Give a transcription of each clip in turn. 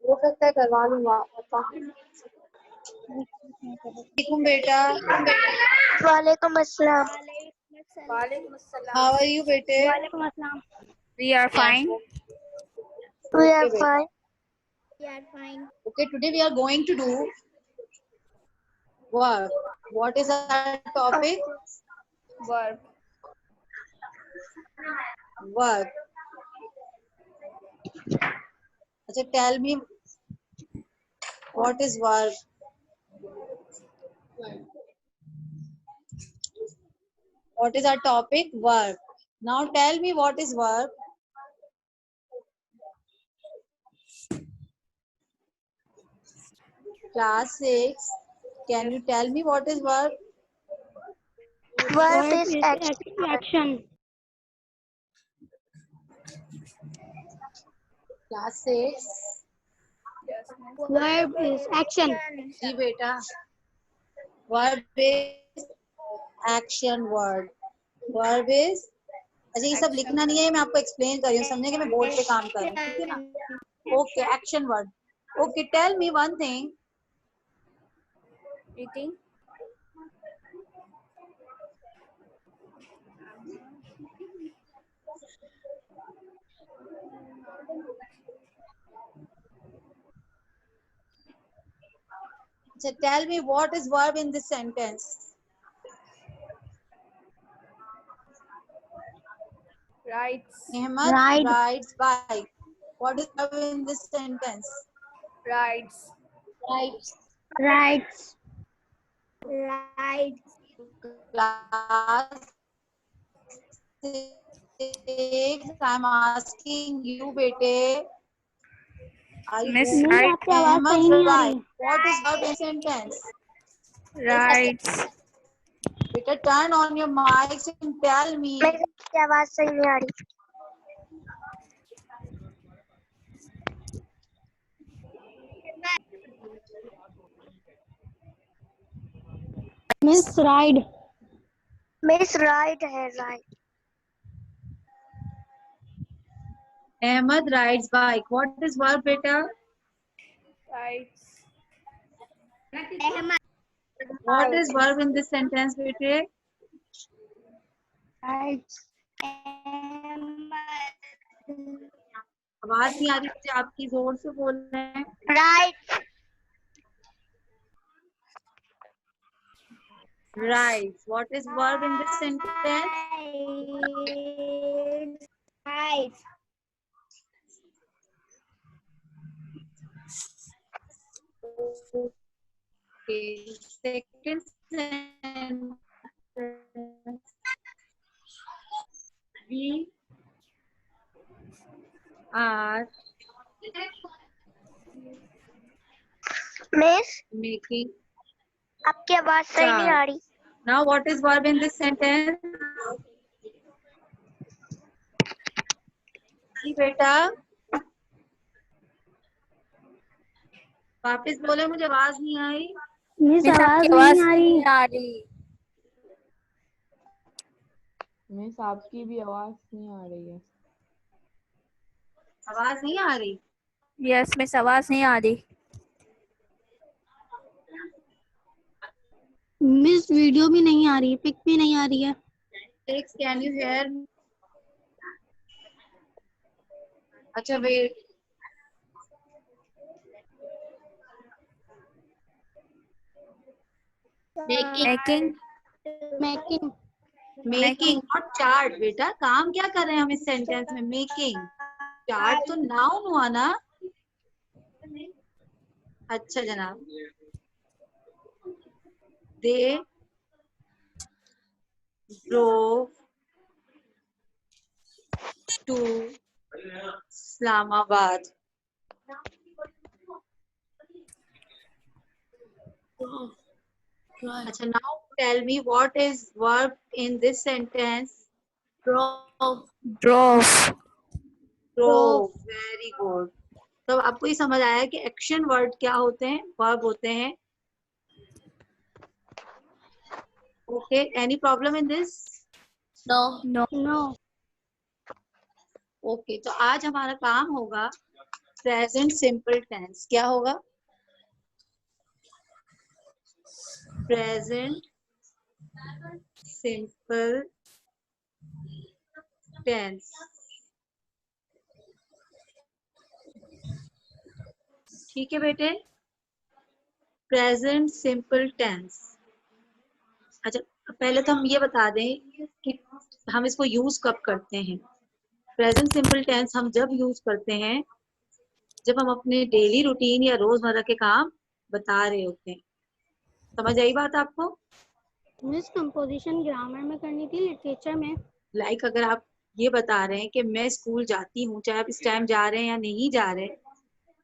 हो सकता है करवा लूंगा। बेटा वालेकुम अस्सलाम। वालेकुम अस्सलाम। How are you, bete? वालेकुम अस्सलाम। We are fine. We are Okay, fine. We are fine. Okay, today we are going to do work. What is our topic? Verb. Work. Achha, tell me what is work? What is our topic? Work. Now tell me what is work. Class 6. Can you tell me what is work? Verb is action. Class 6. Verb is action. जी बेटा. Verb is action word. Verb is. अच्छा ये सब लिखना नहीं है, मैं आपको explain कर रही हूँ, समझे कि मैं बोर्ड पे काम कर रही हूँ, ठीक है ना? Okay, action word. Okay, tell me one thing. Eating. So tell me what is verb in this sentence. Rides. Ahmad Ride. rides bike. What is verb in this sentence? Rides. Rights. Right. Class 6. I'm asking you, bete. Are you Miss going? Right. आपकी आवाज Ahmad सही नहीं आ right. रही। What is verb in sentence? Rides. Beta, turn on your mics and tell me. मेरी आवाज सही नहीं आ रही। Miss ride. मिस राइड है ride. Ahmad rides bike. What is verb, beta? Rides. What is verb in this sentence, bete? Rights. आवाज नहीं आ रही मुझे आपकी, जोर से बोल रहे हैं. Right. Right. What is verb in this sentence? Right. Okay. Second sentence. We are miss making. आपकी आवाज सही नहीं आ रही। Now, what is verb in this sentence? जी बेटा, वापस बोले, मुझे आवाज नहीं आई. मिस Miss आवाज आपकी नहीं आवाज आ रही। नहीं आ रही. मिस आपकी भी आवाज नहीं आ रही है। आवाज नहीं आ रही. Yes, Miss आवाज नहीं आ रही. मिस वीडियो भी नहीं आ रही, पिक भी नहीं आ रही है। Six, can you hear me? अच्छा wait. Making. Making. Making not chart. बेटा काम क्या कर रहे हैं हम इस सेंटेंस में? मेकिंग. चार्ट तो नाउन हुआ ना. अच्छा जनाब. दे drove to Islamabad. अच्छा, now tell me what is verb in this sentence? Drove. Drove. Very good. तो आपको ये समझ आया कि एक्शन वर्ड क्या होते हैं, वर्ब होते हैं. Okay, any problem in this? No. No. Okay, तो आज हमारा काम होगा प्रेजेंट सिंपल टेंस। क्या होगा? Present simple tense. ठीक है बेटे, प्रेजेंट सिंपल टेंस। अच्छा, पहले तो हम ये बता दें कि हम इसको यूज कब करते हैं। प्रेजेंट सिंपल टेंस हम जब यूज करते हैं जब हम अपने डेली रूटीन या रोजमर्रा के काम बता रहे होते हैं। समझ आई बात आपको? मिस कंपोजिशन ग्रामर में करनी थी, लिटरेचर में। लाइक अगर आप ये बता रहे हैं कि मैं स्कूल जाती हूँ, चाहे आप इस टाइम जा रहे हैं या नहीं जा रहे,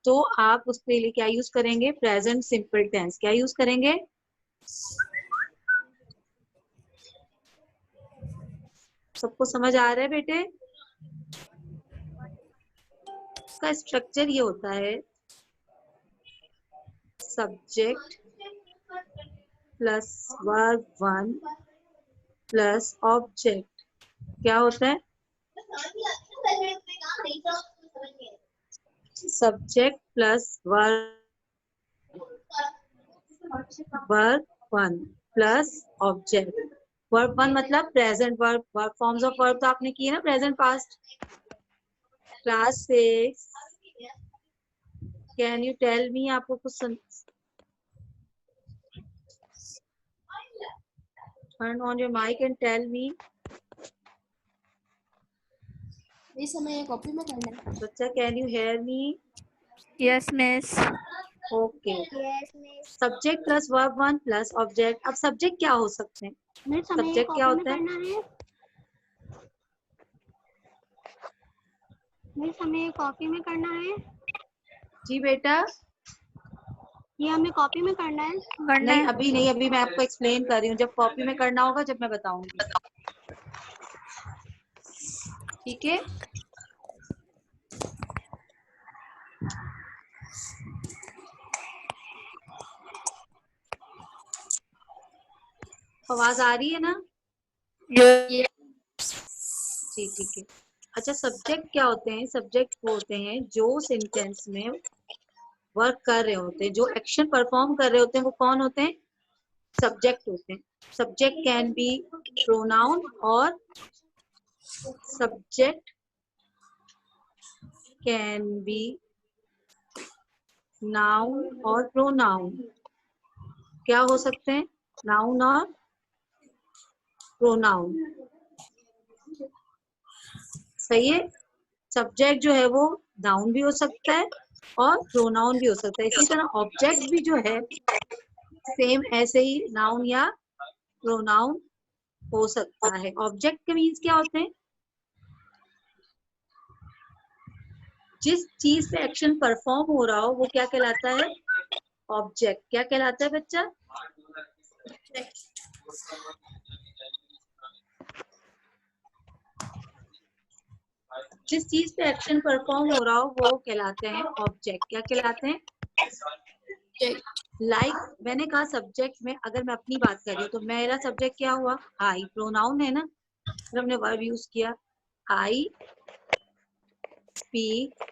तो आप उसके लिए क्या यूज करेंगे? Present simple tense. क्या यूज करेंगे? सबको समझ आ रहा है बेटे? इसका स्ट्रक्चर ये होता है, subject plus verb one plus object. क्या होता है? Subject plus verb one plus object. Verb one मतलब present verb. Verb forms of verb तो आपने किए ना, present past. Class 6, can you tell me? आपको कुछ turn on your mic and tell me. इस समय कॉपी में करना है। बच्चा, can you hear me? Yes, miss. Okay, Yes, miss. Subject plus verb one plus object. अब सब्जेक्ट क्या हो सकते हैं? मिस हमें सब्जेक्ट क्या कॉपी में होता है? करना है। मिस हमें कॉपी में करना है। जी बेटा। ये हमें कॉपी में करना है। नहीं, अभी नहीं, अभी मैं आपको एक्सप्लेन कर रही हूँ। जब कॉपी में करना होगा जब मैं बताऊंगी। ठीक है? आवाज आ रही है ना? Yeah. जी ठीक है। अच्छा, सब्जेक्ट क्या होते हैं? सब्जेक्ट वो होते हैं जो सेंटेंस में वर्क कर रहे होते हैं, जो एक्शन परफॉर्म कर रहे होते हैं। वो कौन होते हैं? सब्जेक्ट होते हैं। सब्जेक्ट कैन बी प्रोनाउन और सब्जेक्ट कैन बी नाउन और प्रोनाउन। क्या हो सकते हैं? नाउन और प्रोनाउन। सही है? सब्जेक्ट जो है वो नाउन भी हो सकता है और प्रोनाउन भी हो सकता है। इसी तरह ऑब्जेक्ट भी जो है सेम ऐसे ही नाउन या प्रोनाउन हो सकता है। ऑब्जेक्ट के मीन्स क्या होते हैं? जिस चीज पे एक्शन परफॉर्म हो रहा हो वो क्या कहलाता है? ऑब्जेक्ट। क्या कहलाता है बच्चा? जिस चीज पे एक्शन परफॉर्म हो रहा हो वो कहलाते हैं ऑब्जेक्ट। क्या कहलाते हैं? लाइक मैंने कहा सब्जेक्ट में, अगर मैं अपनी बात कर रही हूँ तो मेरा सब्जेक्ट क्या हुआ? आई। प्रोनाउन है ना, फिर हमने वर्ब यूज किया। आई स्पीक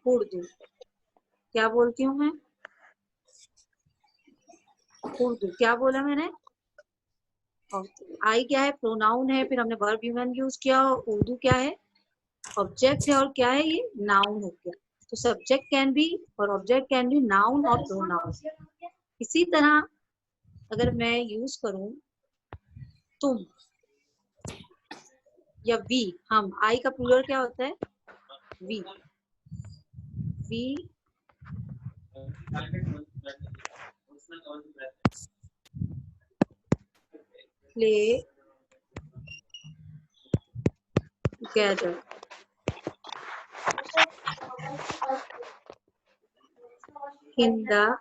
उर्दू। क्या बोलती हूँ मैं? उर्दू। क्या बोला मैंने? आई क्या है? प्रोनाउन है, फिर हमने वर्ब यूज किया। उर्दू क्या है? ऑब्जेक्ट है। और क्या है ये? नाउन हो गया। तो सब्जेक्ट कैन बी और ऑब्जेक्ट कैन बी नाउन और प्रोनाउन। इसी तरह अगर मैं यूज करूं तुम या वी, हम, आई का प्लूरल क्या होता है? We. We play together. In the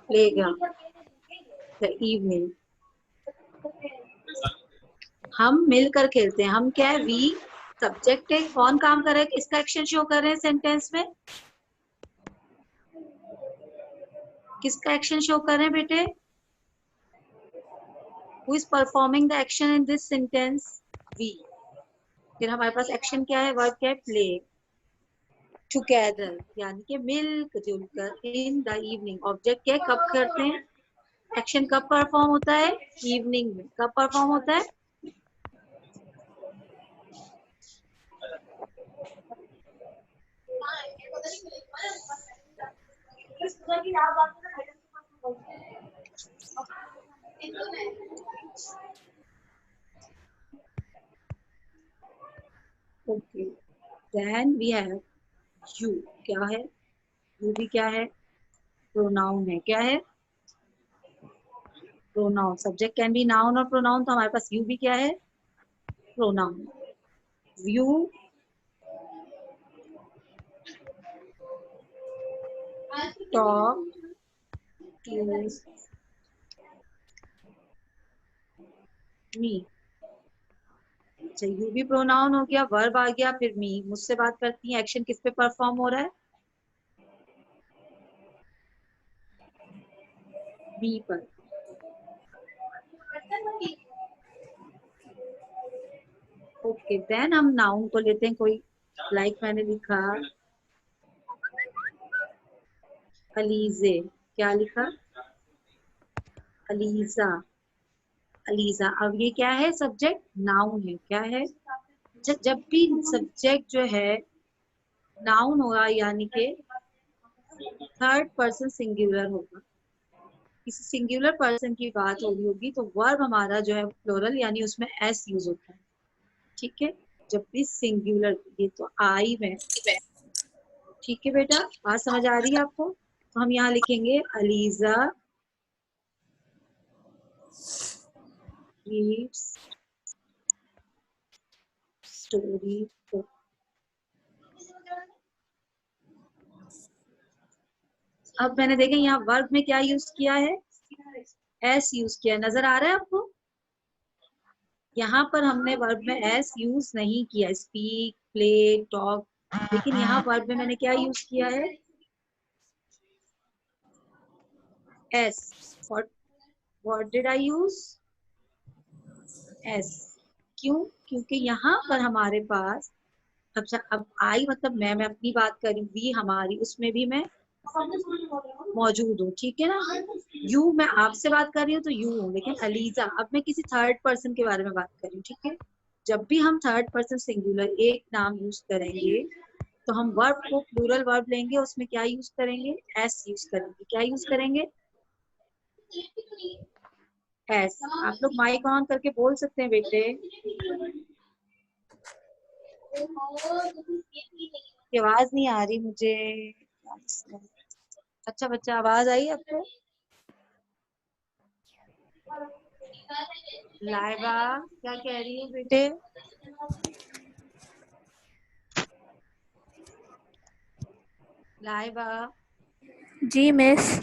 playground the evening. हम मिलकर खेलते हैं। हम क्या है? वी सब्जेक्ट है। कौन काम कर रहा है? इसका एक्शन शो कर रहे हैं सेंटेंस में? किसका एक्शन शो कर रहे हैं बेटे? Who is performing the action in this sentence? We. फिर हमारे पास एक्शन क्या है? वर्ब क्या है? प्ले टुगेदर, यानी कि मिलजुल कर। इन द इवनिंग, ऑब्जेक्ट क्या है? कब करते हैं? एक्शन कब परफॉर्म होता है? इवनिंग में। कब परफॉर्म होता है? Okay, then we have you. क्या है? यू भी क्या है? प्रोनाउन है। क्या है? Pronoun. Subject can be noun और प्रोनाउन, तो हमारे पास यू भी क्या है? Pronoun. You talk to me. अच्छा, यू भी प्रोनाउन हो गया, वर्ब आ गया, फिर मी, मुझसे बात करती है। एक्शन किस पे परफॉर्म हो रहा है? मी पर। ओके, देन हम नाउन को लेते हैं। कोई लाइक मैंने लिखा अलीजे। क्या लिखा? अलीजा। अलीजा। अब ये क्या है? सब्जेक्ट नाउन है। क्या है? जब भी सब्जेक्ट जो है नाउन होगा, यानी कि थर्ड पर्सन सिंगुलर होगा, किसी सिंगुलर पर्सन की बात हो रही होगी, तो वर्ब हमारा जो है प्लूरल, यानी उसमें एस यूज होता है। ठीक है, जब भी सिंगुलर। ये तो आई में। ठीक है बेटा, बात समझ आ रही है आपको? तो हम यहाँ लिखेंगे अलीजा रीड्स स्टोरी बुक। अब मैंने देखा यहाँ वर्ब में क्या यूज किया है? एस यूज किया है। नजर आ रहा है आपको? यहाँ पर हमने वर्ब में एस यूज नहीं किया, स्पीक, प्ले, टॉक, लेकिन यहाँ वर्ब में मैंने क्या यूज किया है? S. What did I use? S. क्यों? क्योंकि यहाँ पर हमारे पास अब आई मतलब मैं अपनी बात करी, वी हमारी, उसमें भी मैं मौजूद हूँ। ठीक है ना? यू, मैं आपसे बात कर रही हूँ तो यू हूँ, लेकिन अलीजा अब मैं किसी थर्ड पर्सन के बारे में बात कर रही हूँ। ठीक है, जब भी हम थर्ड पर्सन सिंगुलर एक नाम यूज करेंगे, तो हम वर्ब को प्लूरल वर्ब लेंगे, उसमें क्या यूज करेंगे? एस यूज करेंगे। क्या यूज करेंगे? एस। आप लोग माइक ऑन करके बोल सकते हैं बेटे। आवाज नहीं आ रही मुझे। अच्छा बच्चा, आवाज आई आपको? लाइबा, क्या कह रही है बेटे? लाइबा। जी मिस।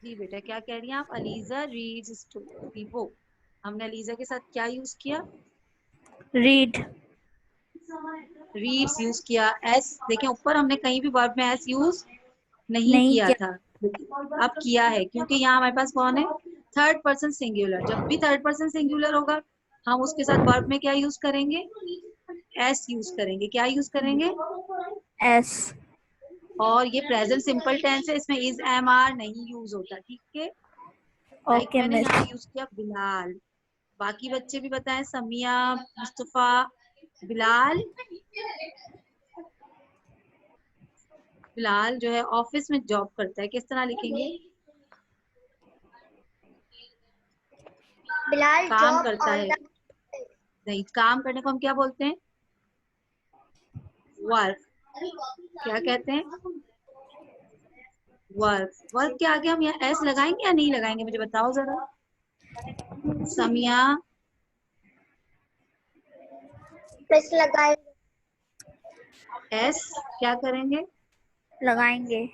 जी बेटा, क्या कह रही हैं आप? ELISA reads story book. हमने अलीजा के साथ क्या यूज किया? रीड। रीड्स यूज किया। एस देखें, ऊपर हमने कहीं भी वर्ब में एस यूज नहीं नहीं किया क्या? था, अब किया है, क्योंकि यहाँ हमारे पास कौन है? Third person singular. जब भी थर्ड पर्सन सिंगुलर होगा, हम उसके साथ वर्ब में क्या यूज करेंगे? एस यूज करेंगे। क्या यूज करेंगे? एस। और ये प्रेजेंट सिंपल टेंस है, इसमें इज एम आर नहीं यूज होता। ठीक है, लाइक ओके मैंने मिस। यहाँ यूज किया बिलाल। बाकी बच्चे भी बताएं, समिया, मुस्तफा, बिलाल। बिलाल जो है ऑफिस में जॉब करता है, किस तरह लिखेंगे? बिलाल काम जॉब करता ऑन है। द नहीं, काम करने को हम क्या बोलते हैं? वर्क। क्या कहते हैं? वर्क। वर्क के आगे हम यहाँ एस लगाएंगे या नहीं लगाएंगे, मुझे बताओ जरा। समिया, प्रेस लगाए। एस क्या करेंगे? लगाएंगे।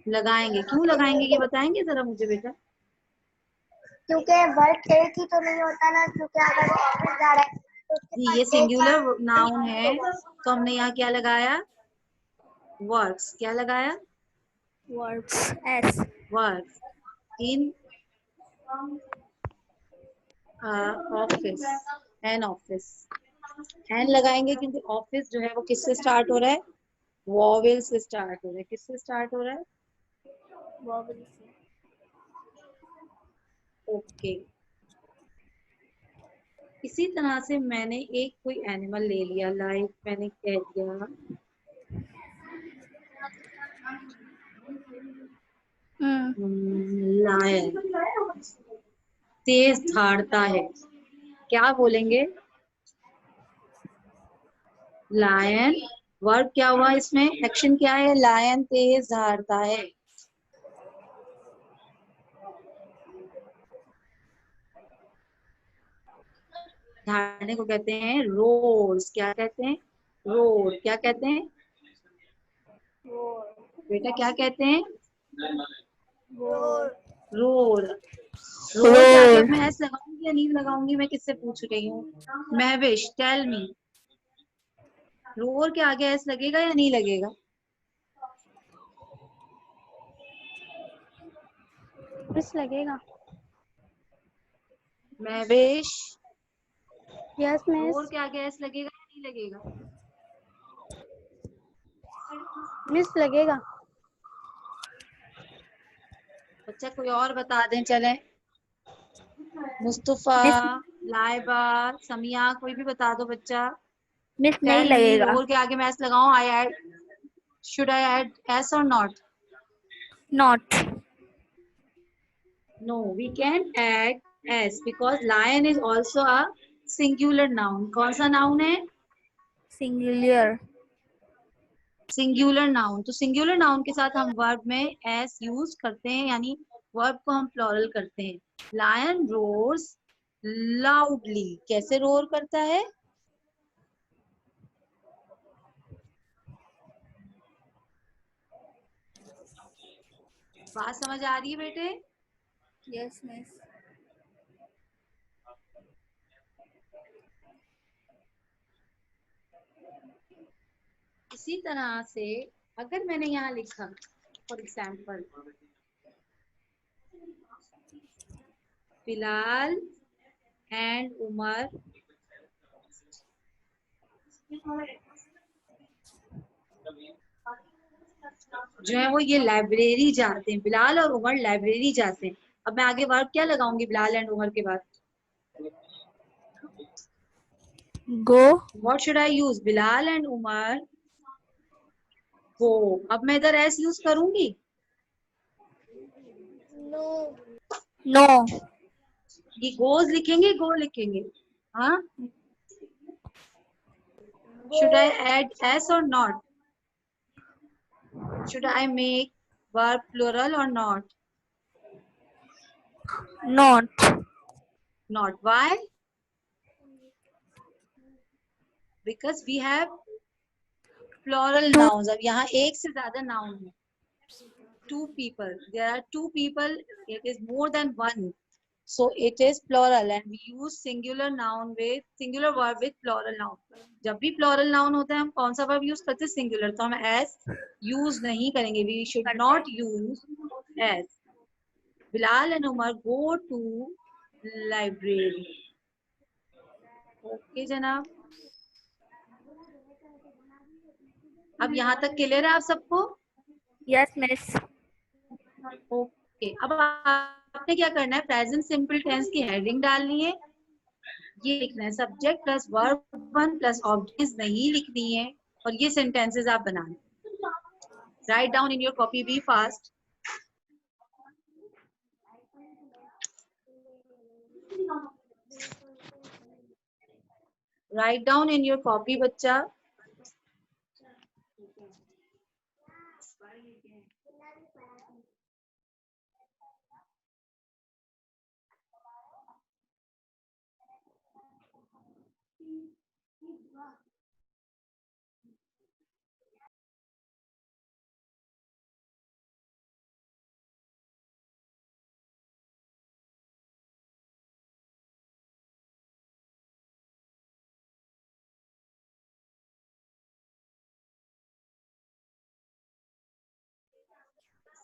लगाएंगे। क्यों लगाएंगे ये बताएंगे जरा मुझे बेटा? क्योंकि वर्क एक ही तो नहीं होता ना, क्योंकि अगर वो ऑफिस जा रहा है तो उसके जी, पास ये एक सिंगुलर नाउन नहीं है, होगा। तो हमने यहाँ क्या लगाया? वर्क्स। क्या लगाया? Verbs S. Work in office, an office. An लगाएंगे क्योंकि ऑफिस जो है वो किससे स्टार्ट हो रहा है, वॉवेल से स्टार्ट हो रहा है। किससे स्टार्ट हो रहा है, ओके। इसी तरह से मैंने एक कोई एनिमल ले लिया, लाइक मैंने कह दिया लायन, तेज धाड़ता है, क्या बोलेंगे, लायन। वर्ब क्या हुआ इसमें, एक्शन क्या है, लायन तेज धाड़ता है। धाड़ने को कहते हैं रोर्स। क्या कहते हैं, रोर। क्या कहते हैं बेटा, क्या कहते हैं, रोर। रोर के आगे roar, अब मैं एस लगाऊंगी या नहीं लगाऊंगी, मैं किससे पूछ रही हूँ, महविश, टेल मी। रोर के आगे एस लगेगा या नहीं लगेगा, मिस लगेगा। महविश। Yes miss. रोर के आगे एस लगेगा या नहीं लगेगा, मिस लगेगा। बच्चा कोई और बता दें, चलें। मुस्तफा, मिस लाइबा, समिया, कोई भी बता दो बच्चा। मिस नहीं टेल मी, लगेगा। रोर के आगे मैं एस लगाऊं, I add, should I add S और not? Not No, we can add s because lion is also a singular noun. कौन सा noun है, singular. Singular noun. तो सिंगुलर नाउन के साथ हम वर्ब में एस यूज करते हैं, यानी वर्ब को हम प्लूरल करते हैं। लायन रोर्स लाउडली, कैसे रोर करता है, बात समझ आ रही है बेटे? Yes, miss. इसी तरह से अगर मैंने यहाँ लिखा for example, Bilal and Umar जो है वो ये लाइब्रेरी जाते हैं, बिलाल और उमर लाइब्रेरी जाते हैं। अब मैं आगे वर्ब क्या लगाऊंगी बिलाल एंड उमर के बाद, Go, what should I use, Bilal and Umar go. अब मैं इधर एस यूज करूंगी, नो। no, ये गोज लिखेंगे, गो लिखेंगे, हाँ। शुड आई एड एस और not, should I make verb plural और not, not. Not, why, because we have plural Two, nouns. अब यहाँ एक से ज्यादा नाउन है, two people, there are two people, it is more than one, so it is plural and we use singular noun with singular verb with plural noun। जब भी plural noun होता है हम कौन सा verb use करते हैं, singular, तो हम as use नहीं करेंगे, we should not use as। Bilal and Umar go to library, okay जनाब। अब यहाँ तक क्लियर है आप सबको, yes, miss. ओके। अब आपने क्या करना है, प्रेजेंट सिंपल टेंस की हेडिंग डालनी है, ये लिखना है subject plus verb one plus object नहीं लिखनी है, और ये सेंटेंसेस आप बनाना। Write down in your copy, be fast. Write down in your copy बच्चा।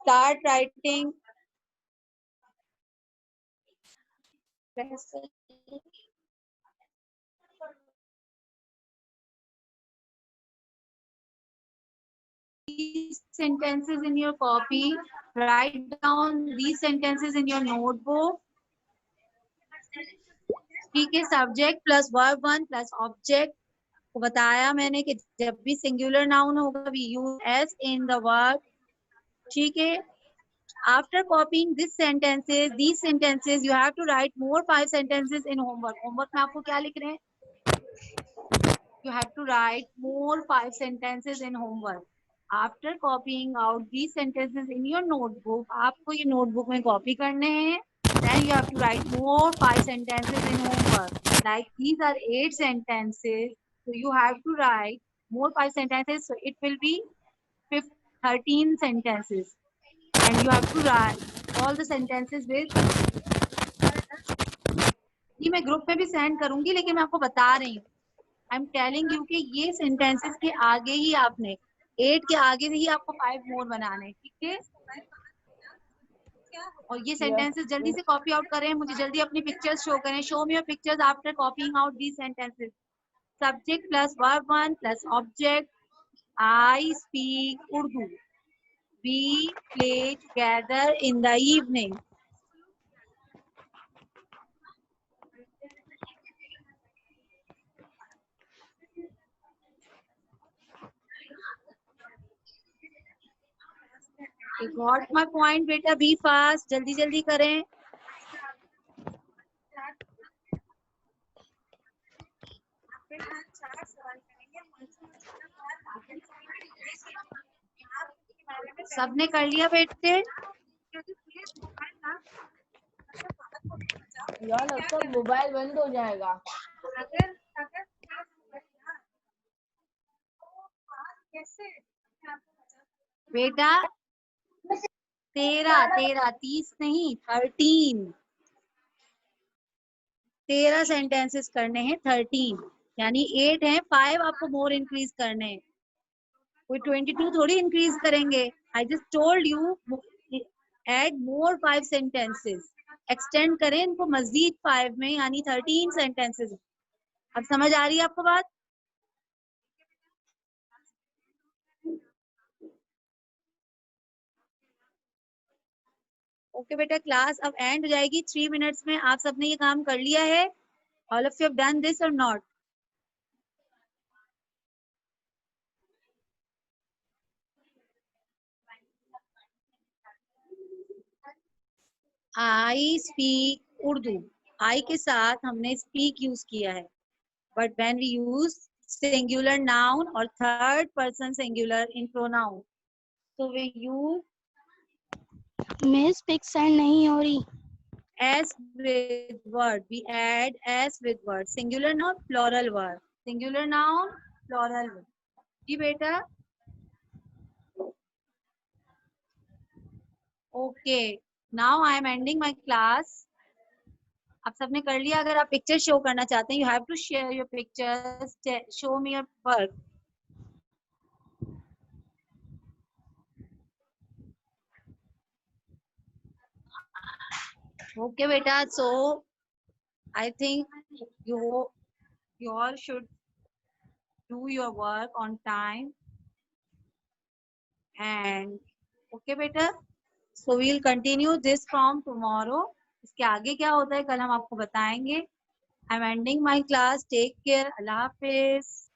Start writing These sentences in your copy. Write down these sentences in your notebook. ठीक है, subject plus verb one plus object को बताया मैंने कि जब भी singular noun होगा we use S in the verb. ठीक है. After copying these sentences, you have to write more 5 sentences in homework. Homework में आपको क्या लिख रहे हैं? You have to write more 5 sentences in homework. After copying out these sentences in your notebook, आपको ये notebook में copy करने हैं. Then you have to write more 5 sentences in homework. Like these are 8 sentences, so you have to write more 5 sentences. So it will be 13 sentences. And you have to write all the sentences with. ये मैं group में भी send करूंगी, लेकिन मैं आपको बता रही हूँ. आई एम टेलिंग यू कि ये सेंटेंसेस के आगे ही आपने 8 के आगे ही आपको 5 मोर बनाने. ठीक है. और ये सेंटेंसेस जल्दी से कॉपी आउट करें. मुझे जल्दी अपनी पिक्चर्स शो करें. Show me your pictures after कॉपिंग out these sentences. Subject plus verb one plus object. I speak Urdu. We play together in the evening. You got my point, बेटा. Be fast. जल्दी जल्दी करें. सबने कर लिया बेटे? यार लगता है मोबाइल बंद हो जाएगा. बेटा 13 30 नहीं 13. 13 सेंटेंसेस करने हैं. 13 यानी 8 हैं. 5 आपको मोर इंक्रीज करने हैं. कोई 22 थोड़ी इंक्रीज करेंगे. I just told you add more 5 sentences. Extend करें इनको मजीद 5 में, यानी 13 सेंटेंसेस. अब समझ आ रही है आपको बात? ओके बेटा, क्लास अब एंड हो जाएगी 3 मिनट्स में. आप सबने ये काम कर लिया है? All of you have done this और not? I speak Urdu. I के साथ हमने स्पीक यूज किया है. But when we use singular noun और third person singular in pronoun, so we use miss pics send नहीं हो रही. s with word. We add s with word. Singular noun, plural word. Singular noun, plural word. जी बेटा. Okay. Now I am ending my class. आप सबने कर लिया? अगर आप पिक्चर शो करना चाहते हैं, you have to share your pictures. Show me your work. Okay बेटा, so I think you all should do your work on time. And okay बेटा, so we will continue this from tomorrow. इसके आगे क्या होता है कल हम आपको बताएंगे. I am ending my class. Take care. Allah Hafiz.